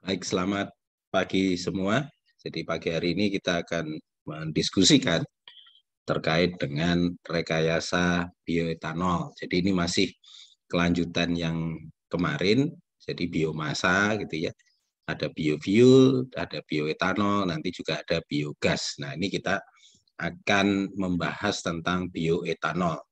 Baik, selamat pagi semua. Jadi pagi hari ini kita akan mendiskusikan terkait dengan rekayasa bioetanol. Jadi ini masih kelanjutan yang kemarin, jadi biomasa gitu ya. Ada biofuel, ada bioetanol, nanti juga ada biogas. Nah, ini kita akan membahas tentang bioetanol.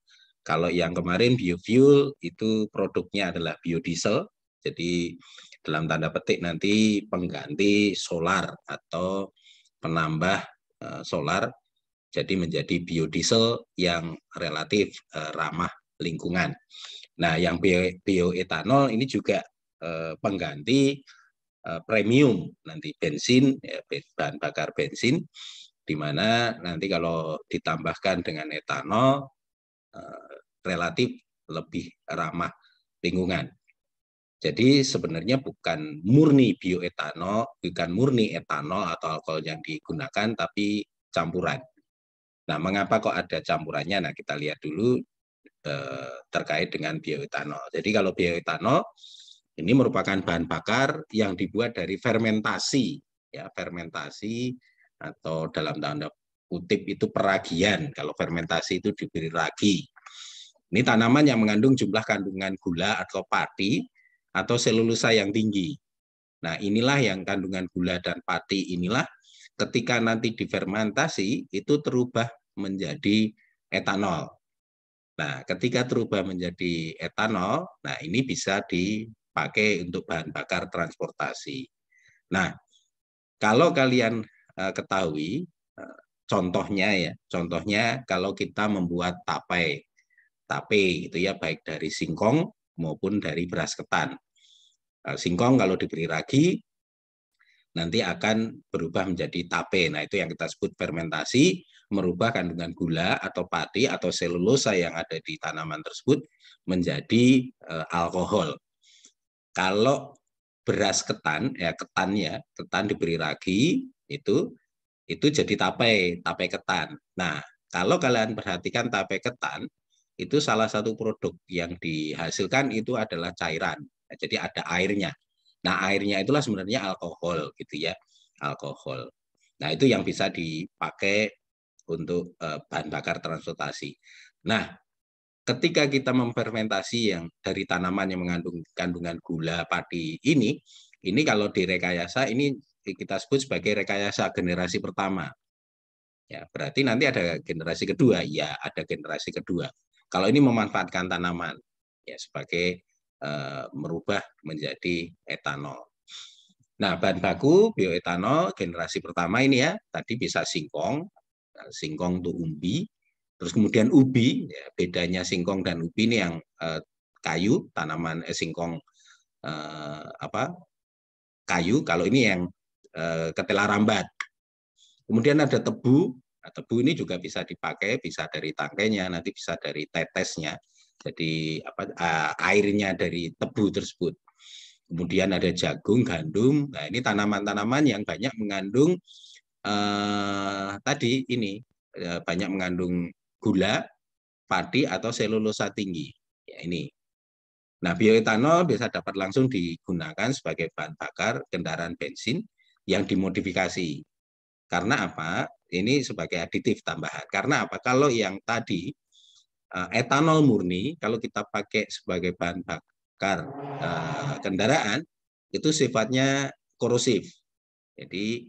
Kalau yang kemarin biofuel itu produknya adalah biodiesel, jadi dalam tanda petik nanti pengganti solar atau penambah solar, jadi menjadi biodiesel yang relatif ramah lingkungan. Nah, yang bioetanol ini juga pengganti premium nanti bensin, ya, bahan bakar bensin, di mana nanti kalau ditambahkan dengan etanol relatif lebih ramah lingkungan. Jadi sebenarnya bukan murni bioetanol, bukan murni etanol atau alkohol yang digunakan, tapi campuran. Nah, mengapa kok ada campurannya? Nah, kita lihat dulu terkait dengan bioetanol. Jadi kalau bioetanol ini merupakan bahan bakar yang dibuat dari fermentasi, ya fermentasi atau dalam tanda kutip itu peragian. Kalau fermentasi itu diberi ragi. Ini tanaman yang mengandung jumlah kandungan gula atau pati atau selulosa yang tinggi. Nah, inilah yang kandungan gula dan pati inilah ketika nanti difermentasi itu terubah menjadi etanol. Nah, ketika terubah menjadi etanol, nah ini bisa dipakai untuk bahan bakar transportasi. Nah, kalau kalian ketahui contohnya kalau kita membuat tape itu ya baik dari singkong maupun dari beras ketan. Singkong kalau diberi ragi nanti akan berubah menjadi tape. Nah, itu yang kita sebut fermentasi, merubah kandungan gula atau pati atau selulosa yang ada di tanaman tersebut menjadi alkohol. Kalau beras ketan, ya ketan diberi ragi itu jadi tape ketan. Nah, kalau kalian perhatikan tape ketan, itu salah satu produk yang dihasilkan itu adalah cairan. Nah, jadi ada airnya. Nah, airnya itulah sebenarnya alkohol gitu ya, alkohol. Nah, itu yang bisa dipakai untuk bahan bakar transportasi. Nah, ketika kita memfermentasi yang dari tanaman yang mengandung kandungan gula padi ini kalau direkayasa ini kita sebut sebagai rekayasa generasi pertama. Ya, berarti nanti ada generasi kedua. Ya, ada generasi kedua. Kalau ini memanfaatkan tanaman ya sebagai merubah menjadi etanol. Nah, bahan baku bioetanol generasi pertama ini ya, tadi bisa singkong, singkong itu umbi, terus kemudian ubi, ya, bedanya singkong dan ubi ini yang kayu, tanaman singkong kayu, kalau ini yang ketela rambat. Kemudian ada tebu. Nah, tebu ini juga bisa dipakai, bisa dari tangkainya, nanti bisa dari tetesnya. Jadi airnya dari tebu tersebut. Kemudian ada jagung, gandum. Nah, ini tanaman-tanaman yang banyak mengandung tadi ini banyak mengandung gula, padi atau selulosa tinggi. Ya, ini. Nah, bioetanol bisa dapat langsung digunakan sebagai bahan bakar kendaraan bensin yang dimodifikasi. Karena apa? Ini sebagai aditif tambahan. Karena apa? Kalau yang tadi etanol murni, kalau kita pakai sebagai bahan bakar kendaraan, itu sifatnya korosif. Jadi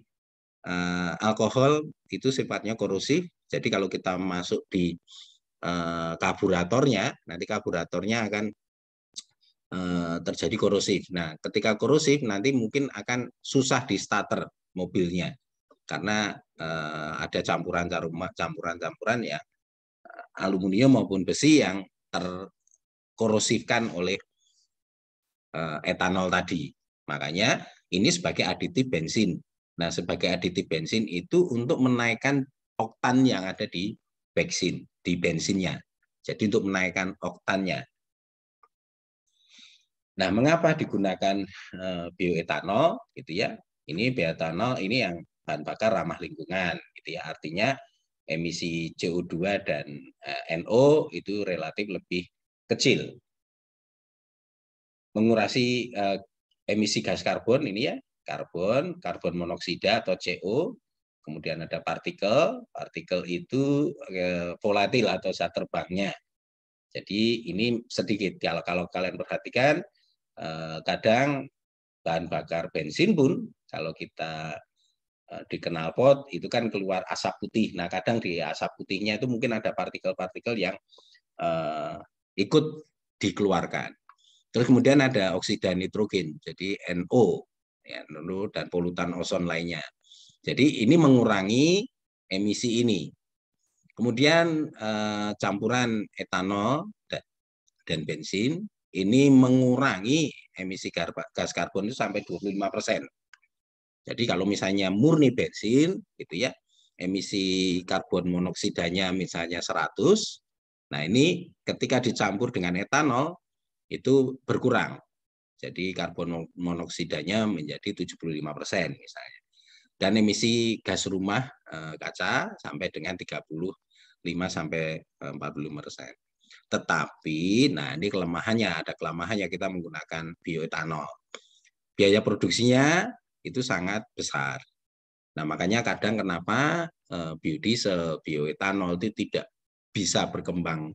alkohol itu sifatnya korosif. Jadi kalau kita masuk di karburatornya, nanti karburatornya akan terjadi korosif. Nah, ketika korosif nanti mungkin akan susah di starter mobilnya karena ada campuran-campuran ya aluminium maupun besi yang terkorosifkan oleh etanol tadi. Makanya ini sebagai aditif bensin. Nah, sebagai aditif bensin itu untuk menaikkan oktan yang ada di bensinnya. Jadi untuk menaikkan oktannya. Nah, mengapa digunakan bioetanol gitu ya? Ini bioetanol ini yang bahan bakar ramah lingkungan gitu ya. Artinya emisi CO2 dan NO itu relatif lebih kecil. Mengurangi emisi gas karbon ini ya karbon, karbon monoksida atau CO, kemudian ada partikel, partikel itu volatil atau zat terbangnya. Jadi ini sedikit, kalau kalian perhatikan, kadang bahan bakar bensin pun kalau kita di knalpot itu kan keluar asap putih. Nah, kadang di asap putihnya itu mungkin ada partikel-partikel yang ikut dikeluarkan. Terus kemudian ada oksida nitrogen, jadi NO, ya, dan polutan ozon lainnya. Jadi ini mengurangi emisi ini. Kemudian campuran etanol dan bensin ini mengurangi emisi gas karbon itu sampai 25%. Jadi kalau misalnya murni bensin, gitu ya, emisi karbon monoksidanya misalnya 100, nah ini ketika dicampur dengan etanol itu berkurang. Jadi karbon monoksidanya menjadi 75% misalnya. Dan emisi gas rumah kaca sampai dengan 35 sampai 45%. Tetapi, nah ini kelemahannya, ada kelemahannya kita menggunakan bioetanol. Biaya produksinya itu sangat besar. Nah, makanya kadang kenapa biodiesel, bioetanol itu tidak bisa berkembang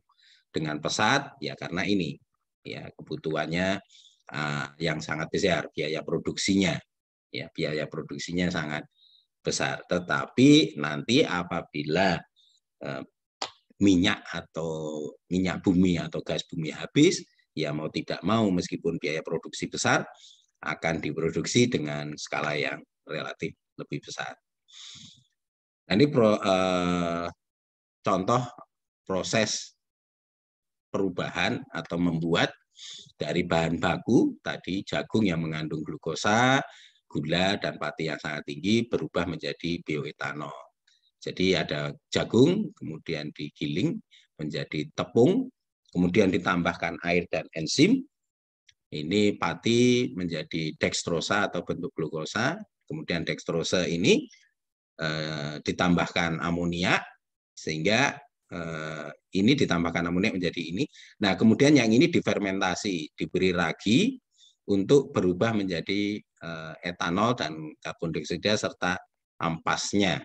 dengan pesat, ya karena ini, ya kebutuhannya yang sangat besar, biaya produksinya, ya biaya produksinya sangat besar. Tetapi nanti apabila minyak atau minyak bumi atau gas bumi habis, ya mau tidak mau meskipun biaya produksi besar, akan diproduksi dengan skala yang relatif lebih besar. Nah, ini contoh proses perubahan atau membuat dari bahan baku, tadi jagung yang mengandung glukosa, gula, dan pati yang sangat tinggi berubah menjadi bioetanol. Jadi ada jagung, kemudian digiling menjadi tepung, kemudian ditambahkan air dan enzim. Ini pati menjadi dextrosa atau bentuk glukosa, kemudian dextrosa ini ditambahkan amonia, sehingga ini ditambahkan amonia menjadi ini. Nah, kemudian yang ini difermentasi, diberi ragi untuk berubah menjadi etanol dan karbon dioksida serta ampasnya.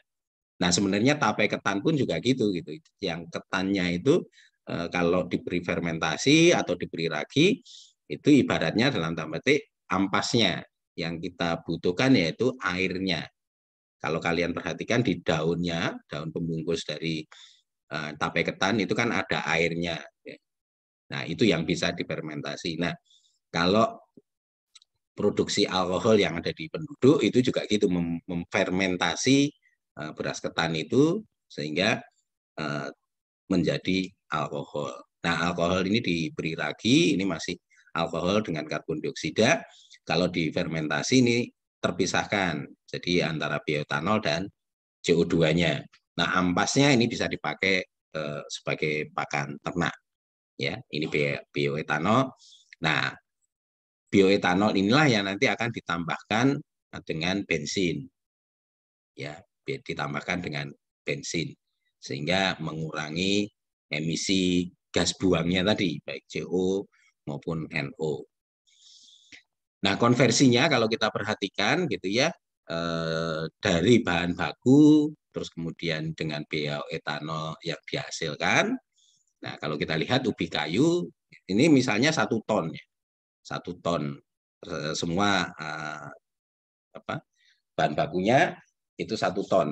Nah, sebenarnya tape ketan pun juga gitu. Yang ketannya itu kalau diberi fermentasi atau diberi ragi, itu ibaratnya dalam tanda petik ampasnya. Yang kita butuhkan yaitu airnya. Kalau kalian perhatikan di daunnya, daun pembungkus dari tape ketan itu kan ada airnya. Nah, itu yang bisa difermentasi. Nah, kalau produksi alkohol yang ada di penduduk itu juga gitu, memfermentasi beras ketan itu sehingga menjadi alkohol. Nah, alkohol ini diberi ragi, ini masih alkohol dengan karbon dioksida. Kalau difermentasi ini terpisahkan, jadi antara bioetanol dan CO2-nya. Nah, ampasnya ini bisa dipakai sebagai pakan ternak. Ya, ini bioetanol. Nah, bioetanol inilah yang nanti akan ditambahkan dengan bensin. Ya, ditambahkan dengan bensin sehingga mengurangi emisi gas buangnya tadi, baik CO maupun NO. Nah, konversinya kalau kita perhatikan gitu ya, dari bahan baku, terus kemudian dengan bioetanol yang dihasilkan. Nah, kalau kita lihat ubi kayu, ini misalnya 1 ton, ya. 1 ton semua bahan bakunya itu 1 ton.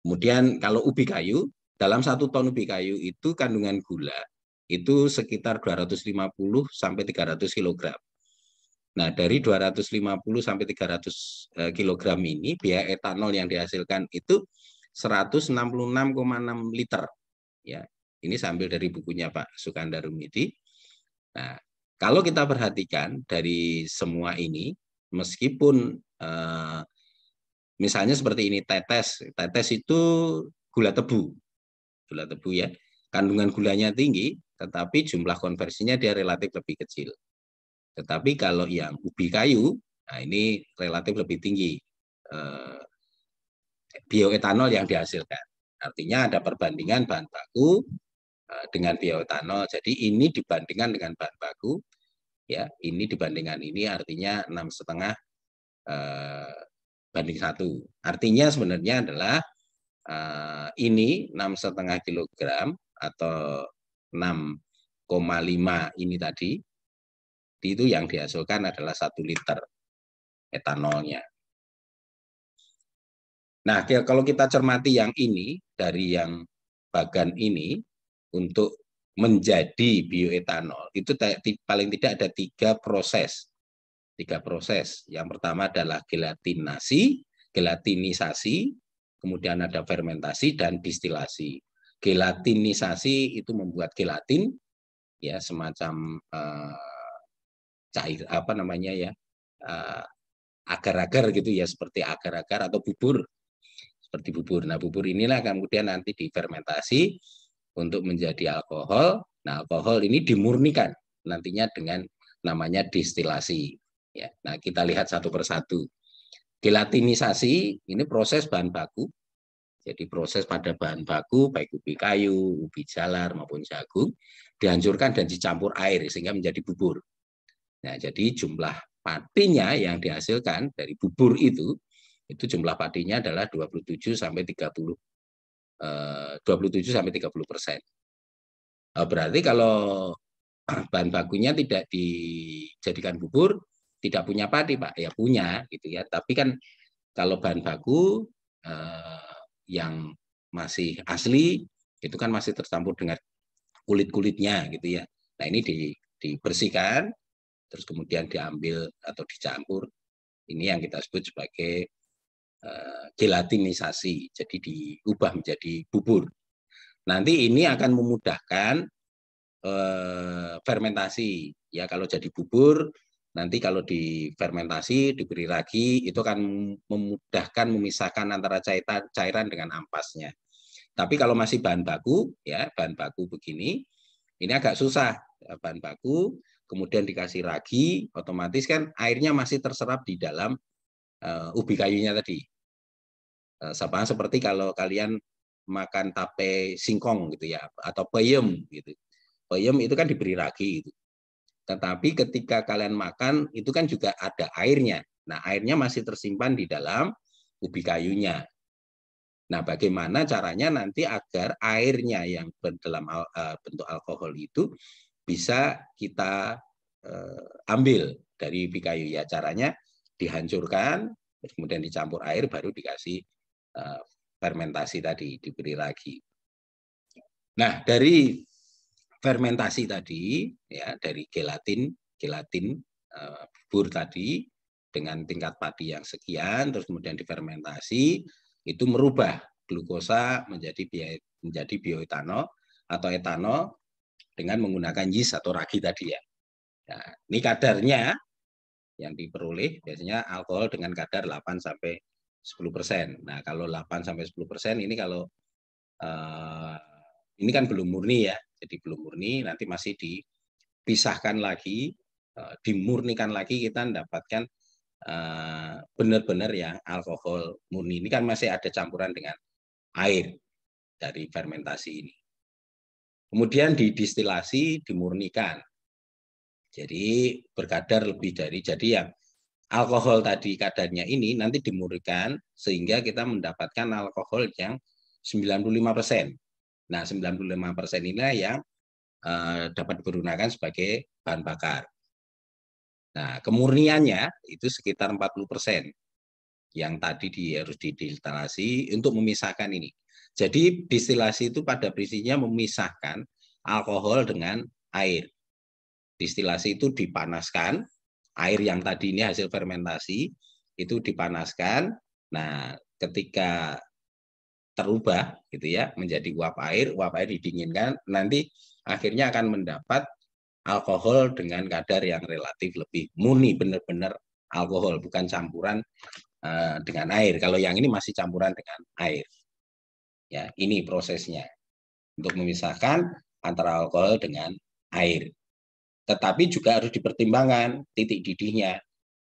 Kemudian kalau ubi kayu, dalam 1 ton ubi kayu itu kandungan gula itu sekitar 250 sampai 300 kg. Nah, dari 250 sampai 300 kg ini, biaya etanol yang dihasilkan itu 166,6 liter. Ya, ini sambil dari bukunya Pak Sukandar Rumidi. Nah, kalau kita perhatikan dari semua ini, meskipun misalnya seperti ini tetes itu gula tebu ya, kandungan gulanya tinggi, tetapi jumlah konversinya dia relatif lebih kecil. Tetapi kalau yang ubi kayu, nah ini relatif lebih tinggi bioetanol yang dihasilkan. Artinya ada perbandingan bahan baku dengan bioetanol. Jadi ini dibandingkan dengan bahan baku, ya ini dibandingkan ini artinya 6,5 banding 1. Artinya sebenarnya adalah ini 6,5 kilogram atau 6,5 ini tadi, itu yang dihasilkan adalah 1 liter etanolnya. Nah, kalau kita cermati yang ini, dari yang bagan ini, untuk menjadi bioetanol, itu paling tidak ada 3 proses. 3 proses. Yang pertama adalah gelatinisasi, kemudian ada fermentasi dan distilasi. Gelatinisasi itu membuat gelatin, ya semacam cair apa namanya ya, agar-agar gitu ya, seperti agar-agar atau bubur, seperti bubur. Nah, bubur inilah kemudian nanti difermentasi untuk menjadi alkohol. Nah, alkohol ini dimurnikan nantinya dengan namanya distilasi. Ya, nah kita lihat satu persatu. Gelatinisasi ini proses bahan baku. Jadi proses pada bahan baku, baik ubi kayu, ubi jalar maupun jagung, dihancurkan dan dicampur air sehingga menjadi bubur. Nah, jadi jumlah patinya yang dihasilkan dari bubur itu jumlah patinya adalah 27 sampai 30 27-30%. Berarti kalau bahan bakunya tidak dijadikan bubur, tidak punya padi, Pak. Ya punya, gitu ya. Tapi kan kalau bahan baku yang masih asli, itu kan masih tercampur dengan kulit-kulitnya, gitu ya. Nah, ini dibersihkan, terus kemudian diambil atau dicampur. Ini yang kita sebut sebagai gelatinisasi, jadi diubah menjadi bubur. Nanti ini akan memudahkan fermentasi. Ya, kalau jadi bubur, nanti kalau difermentasi, diberi ragi, itu akan memudahkan memisahkan antara cairan dengan ampasnya. Tapi kalau masih bahan baku, ya bahan baku begini, ini agak susah. Bahan baku, kemudian dikasih ragi, otomatis kan airnya masih terserap di dalam ubi kayunya tadi. Sama seperti kalau kalian makan tape singkong gitu ya, atau peyem gitu. Peyem itu kan diberi ragi gitu. Tetapi ketika kalian makan itu kan juga ada airnya. Nah, airnya masih tersimpan di dalam ubi kayunya. Nah, bagaimana caranya nanti agar airnya yang dalam bentuk alkohol itu bisa kita ambil dari ubi kayu, ya caranya dihancurkan, kemudian dicampur air, baru dikasih fermentasi tadi, diberi ragi. Nah, dari fermentasi tadi, ya dari gelatin bubur tadi dengan tingkat padi yang sekian, terus kemudian difermentasi, itu merubah glukosa menjadi bioetanol atau etanol dengan menggunakan yeast atau ragi tadi ya. Nah, ini kadarnya yang diperoleh biasanya alkohol dengan kadar 8-10%. Nah, kalau 8-10% ini kalau ini kan belum murni ya, jadi belum murni, nanti masih dipisahkan lagi, dimurnikan lagi, kita mendapatkan benar-benar ya alkohol murni. Ini kan masih ada campuran dengan air dari fermentasi ini. Kemudian didistilasi, dimurnikan. Jadi berkadar lebih dari, jadi yang alkohol tadi kadarnya ini nanti dimurnikan sehingga kita mendapatkan alkohol yang 95%. Nah, 95% inilah yang dapat digunakan sebagai bahan bakar. Nah, kemurniannya itu sekitar 40% yang tadi harus didistilasi untuk memisahkan ini. Jadi distilasi itu pada prinsipnya memisahkan alkohol dengan air. Distilasi itu dipanaskan, air yang tadi ini hasil fermentasi itu dipanaskan. Nah, ketika terubah gitu ya menjadi uap air didinginkan, nanti akhirnya akan mendapat alkohol dengan kadar yang relatif lebih murni, benar-benar alkohol, bukan campuran dengan air. Kalau yang ini masih campuran dengan air. Ya, ini prosesnya untuk memisahkan antara alkohol dengan air. Tetapi juga harus dipertimbangkan titik didihnya.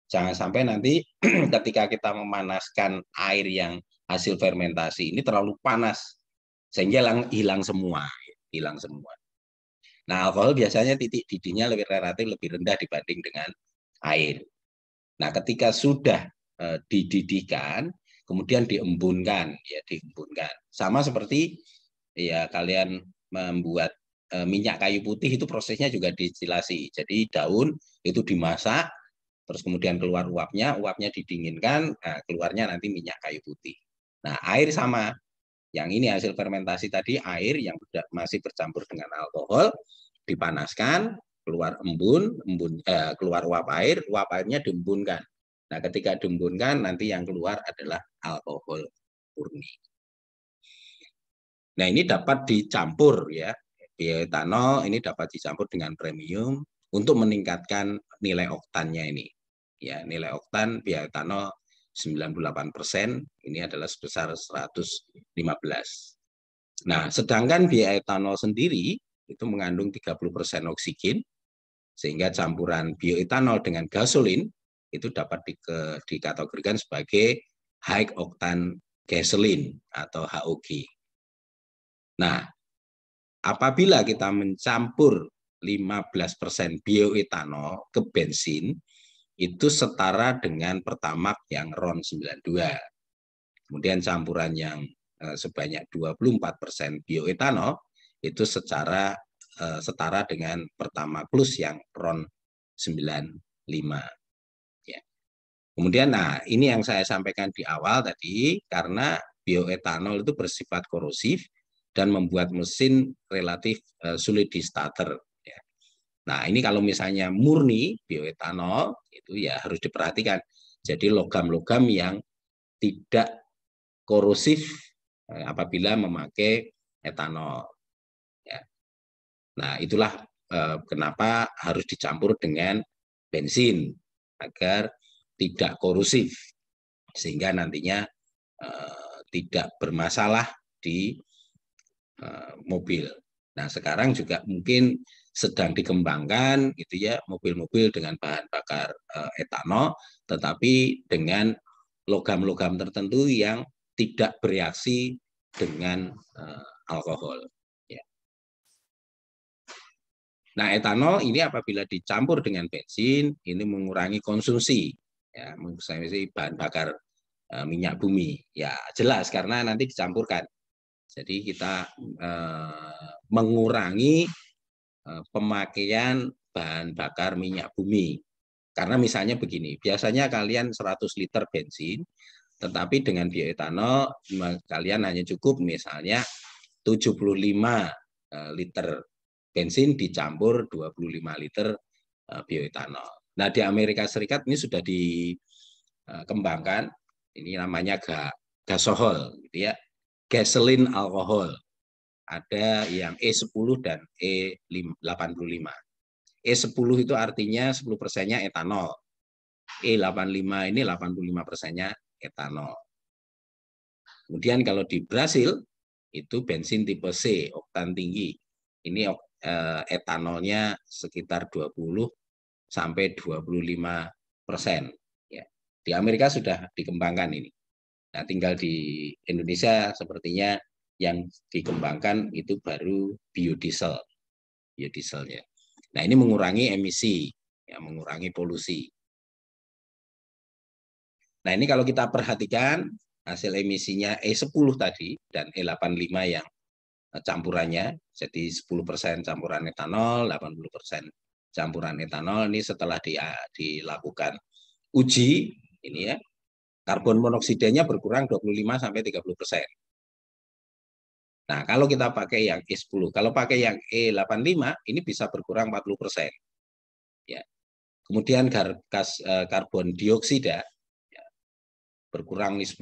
Jangan sampai nanti ketika kita memanaskan air yang hasil fermentasi ini terlalu panas sehingga hilang semua. Nah, alkohol biasanya titik didihnya relatif lebih rendah dibanding dengan air. Nah, ketika sudah dididihkan, kemudian diembunkan, ya diembunkan. Sama seperti ya kalian membuat minyak kayu putih itu prosesnya juga distilasi. Jadi daun itu dimasak, terus kemudian keluar uapnya, uapnya didinginkan, nah, keluarnya nanti minyak kayu putih. Nah, air sama. Yang ini hasil fermentasi tadi, air yang masih bercampur dengan alkohol, dipanaskan, keluar keluar uap airnya diembunkan. Nah, ketika diembunkan, nanti yang keluar adalah alkohol murni. Nah, ini dapat dicampur ya. Bioetanol ini dapat dicampur dengan premium untuk meningkatkan nilai oktannya ini. Ya, nilai oktan bioetanol 98%, ini adalah sebesar 115. Nah, sedangkan bioetanol sendiri itu mengandung 30% oksigen, sehingga campuran bioetanol dengan gasolin itu dapat dikategorikan sebagai high octane gasoline atau HOG. Nah, apabila kita mencampur 15% bioetanol ke bensin, itu setara dengan Pertamax yang RON 92. Kemudian campuran yang sebanyak 24% bioetanol itu setara dengan Pertamax Plus yang RON 95. Ya. Kemudian, nah ini yang saya sampaikan di awal tadi, karena bioetanol itu bersifat korosif dan membuat mesin relatif sulit di starter. Ya. Nah ini kalau misalnya murni bioetanol itu ya harus diperhatikan. Jadi logam-logam yang tidak korosif apabila memakai etanol. Ya. Nah itulah kenapa harus dicampur dengan bensin agar tidak korosif sehingga nantinya tidak bermasalah di mobil. Nah sekarang juga mungkin sedang dikembangkan gitu ya mobil-mobil dengan bahan bakar etanol, tetapi dengan logam-logam tertentu yang tidak bereaksi dengan alkohol. Ya. Nah etanol ini apabila dicampur dengan bensin ini mengurangi konsumsi, ya, mengurangi bahan bakar minyak bumi. Ya jelas karena nanti dicampurkan. Jadi kita mengurangi pemakaian bahan bakar minyak bumi. Karena misalnya begini, biasanya kalian 100 liter bensin, tetapi dengan bioetanol kalian hanya cukup misalnya 75 liter bensin dicampur 25 liter bioetanol. Nah di Amerika Serikat ini sudah dikembangkan, ini namanya gasohol, gitu ya, gasoline alkohol. Ada yang E10 dan E85. E10 itu artinya 10%-nya etanol. E85 ini 85%-nya etanol. Kemudian kalau di Brasil itu bensin tipe C, oktan tinggi. Ini etanolnya sekitar 20 sampai 25%. Ya. Di Amerika sudah dikembangkan ini. Nah, tinggal di Indonesia sepertinya yang dikembangkan itu baru biodiesel. Biodieselnya. Nah, ini mengurangi emisi, ya, mengurangi polusi. Nah, ini kalau kita perhatikan hasil emisinya E10 tadi dan E85 yang campurannya, jadi 10% campuran etanol, 80% campuran etanol, ini setelah dilakukan uji, ini ya, karbon monoksidanya berkurang 25-30%. Nah, kalau kita pakai yang E10, kalau pakai yang E85, ini bisa berkurang 40%. Ya. Kemudian karbon dioksida ya, berkurang 10%,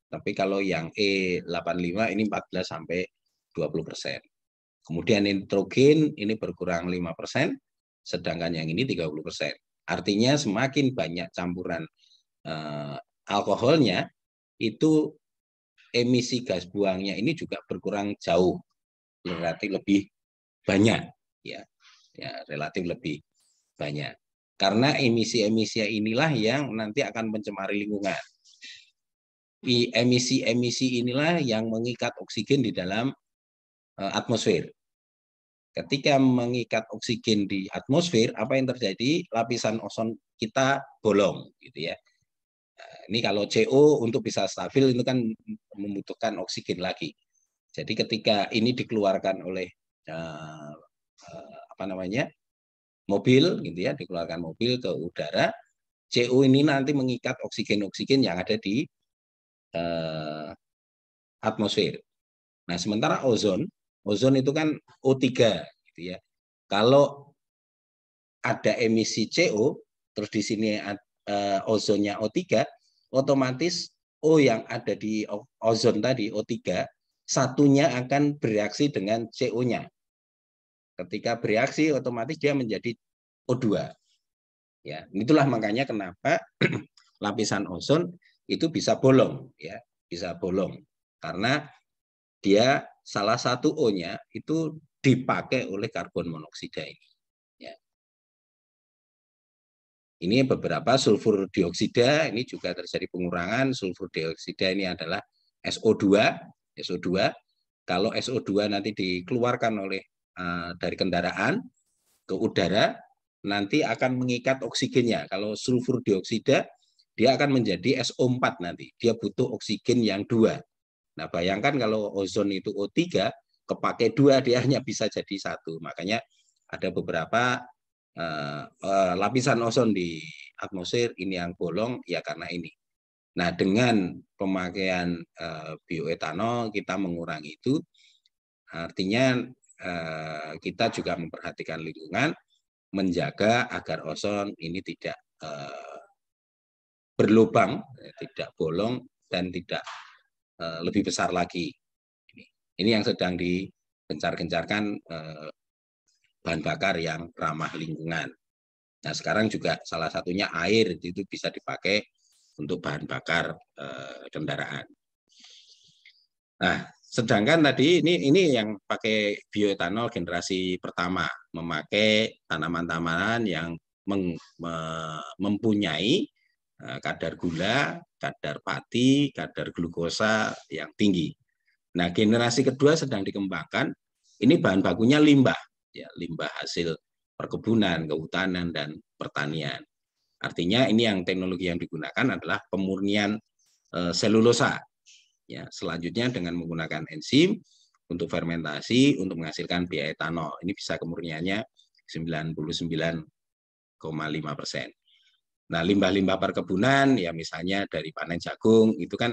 tapi kalau yang E85 ini 14-20%. Kemudian nitrogen ini berkurang 5%, sedangkan yang ini 30%. Artinya semakin banyak campuran alkoholnya, itu emisi gas buangnya ini juga berkurang jauh, relatif lebih banyak, ya relatif lebih banyak. Karena emisi-emisi inilah yang nanti akan mencemari lingkungan. Emisi-emisi inilah yang mengikat oksigen di dalam atmosfer. Ketika mengikat oksigen di atmosfer, apa yang terjadi? Lapisan ozon kita bolong, gitu ya. Ini kalau CO untuk bisa stabil itu kan membutuhkan oksigen lagi. Jadi ketika ini dikeluarkan oleh apa namanya mobil, gitu ya, dikeluarkan mobil ke udara, CO ini nanti mengikat oksigen-oksigen yang ada di atmosfer. Nah, sementara ozon itu kan O3, gitu ya. Kalau ada emisi CO, terus di sini ozonnya O3, otomatis O yang ada di ozon tadi, O3, satunya akan bereaksi dengan CO-nya. Ketika bereaksi, otomatis dia menjadi O2. Ya, itulah makanya kenapa lapisan ozon itu bisa bolong, ya, bisa bolong. Karena dia salah satu O-nya itu dipakai oleh karbon monoksida ini. Ya. Ini beberapa sulfur dioksida, ini juga terjadi pengurangan. Sulfur dioksida ini adalah SO2. SO2. Kalau SO2 nanti dikeluarkan oleh dari kendaraan ke udara, nanti akan mengikat oksigennya. Kalau sulfur dioksida, dia akan menjadi SO4 nanti. Dia butuh oksigen yang 2. Nah, bayangkan kalau ozon itu O3, kepake 2, dia hanya bisa jadi 1. Makanya ada beberapa lapisan ozon di atmosfer ini yang bolong, ya karena ini. Nah, dengan pemakaian bioetanol, kita mengurangi itu, artinya kita juga memperhatikan lingkungan, menjaga agar ozon ini tidak berlubang, tidak bolong, dan tidak lebih besar lagi. Ini yang sedang digencar-gencarkan bahan bakar yang ramah lingkungan. Nah, sekarang juga salah satunya air itu bisa dipakai untuk bahan bakar kendaraan. Nah, sedangkan tadi ini yang pakai bioetanol generasi pertama, memakai tanaman-tanaman yang mempunyai kadar gula, kadar pati, kadar glukosa yang tinggi. Nah, generasi kedua sedang dikembangkan. Ini bahan bakunya limbah, ya, limbah hasil perkebunan, kehutanan, dan pertanian. Artinya ini yang teknologi yang digunakan adalah pemurnian selulosa. Ya, selanjutnya dengan menggunakan enzim untuk fermentasi untuk menghasilkan bioetanol. Ini bisa kemurniannya 99,5%. Nah, limbah-limbah perkebunan, ya misalnya dari panen jagung, itu kan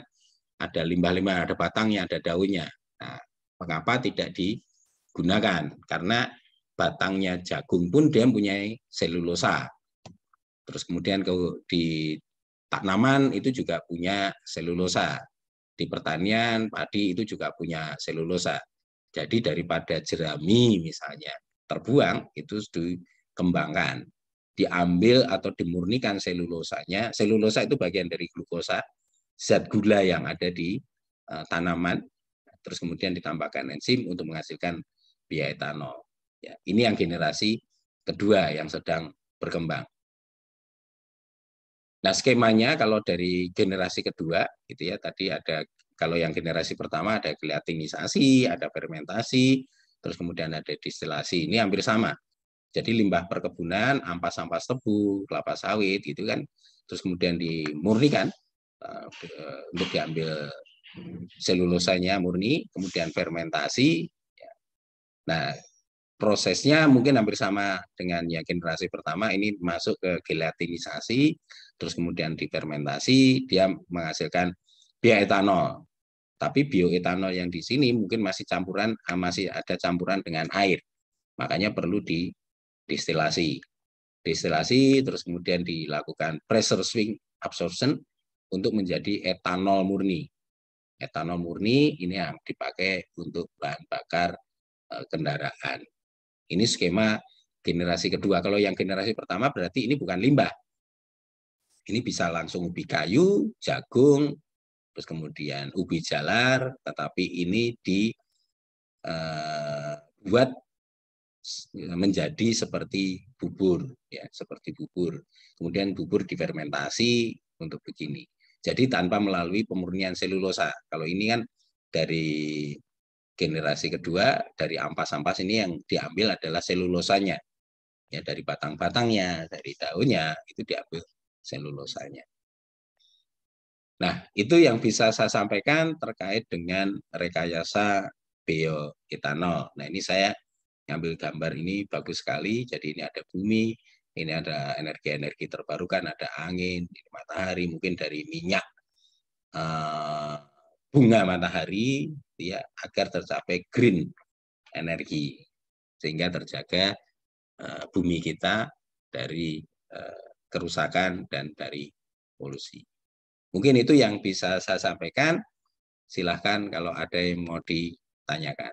ada limbah-limbah, ada batangnya, ada daunnya. Nah, mengapa tidak digunakan? Karena batangnya jagung pun dia mempunyai selulosa. Terus kemudian di tanaman itu juga punya selulosa. Di pertanian, padi itu juga punya selulosa. Jadi daripada jerami misalnya terbuang, itu dikembangkan. Diambil atau dimurnikan selulosanya. Selulosa itu bagian dari glukosa, zat gula yang ada di tanaman, terus kemudian ditambahkan enzim untuk menghasilkan bioetanol. Ya, ini yang generasi kedua yang sedang berkembang. Nah, skemanya kalau dari generasi kedua, gitu ya, tadi ada, kalau yang generasi pertama ada gelatinisasi, ada fermentasi, terus kemudian ada distilasi. Ini hampir sama. Jadi limbah perkebunan, ampas-ampas tebu, kelapa sawit, gitu kan, terus kemudian dimurnikan untuk diambil selulosanya murni, kemudian fermentasi. Nah, prosesnya mungkin hampir sama dengan yang generasi pertama, ini masuk ke gelatinisasi, terus kemudian difermentasi, dia menghasilkan bioetanol. Tapi bioetanol yang di sini mungkin masih ada campuran dengan air. Makanya perlu didistilasi. Distilasi terus kemudian dilakukan pressure swing absorption untuk menjadi etanol murni. Etanol murni ini yang dipakai untuk bahan bakar kendaraan. Ini skema generasi kedua. Kalau yang generasi pertama berarti ini bukan limbah. Ini bisa langsung ubi kayu, jagung, terus kemudian ubi jalar, tetapi ini dibuat menjadi seperti bubur, ya, seperti bubur. Kemudian bubur difermentasi untuk begini. Jadi tanpa melalui pemurnian selulosa. Kalau ini kan dari generasi kedua, dari ampas-ampas ini yang diambil adalah selulosanya. Ya, dari batang-batangnya, dari daunnya, itu diambil selulosanya. Nah, itu yang bisa saya sampaikan terkait dengan rekayasa bioetanol. Nah, ini saya ngambil gambar ini bagus sekali. Jadi ini ada bumi, ini ada energi-energi terbarukan, ada angin, matahari, mungkin dari minyak bunga matahari, ya, agar tercapai green energi, sehingga terjaga bumi kita dari kerusakan dan dari polusi. Mungkin itu yang bisa saya sampaikan. Silahkan kalau ada yang mau ditanyakan.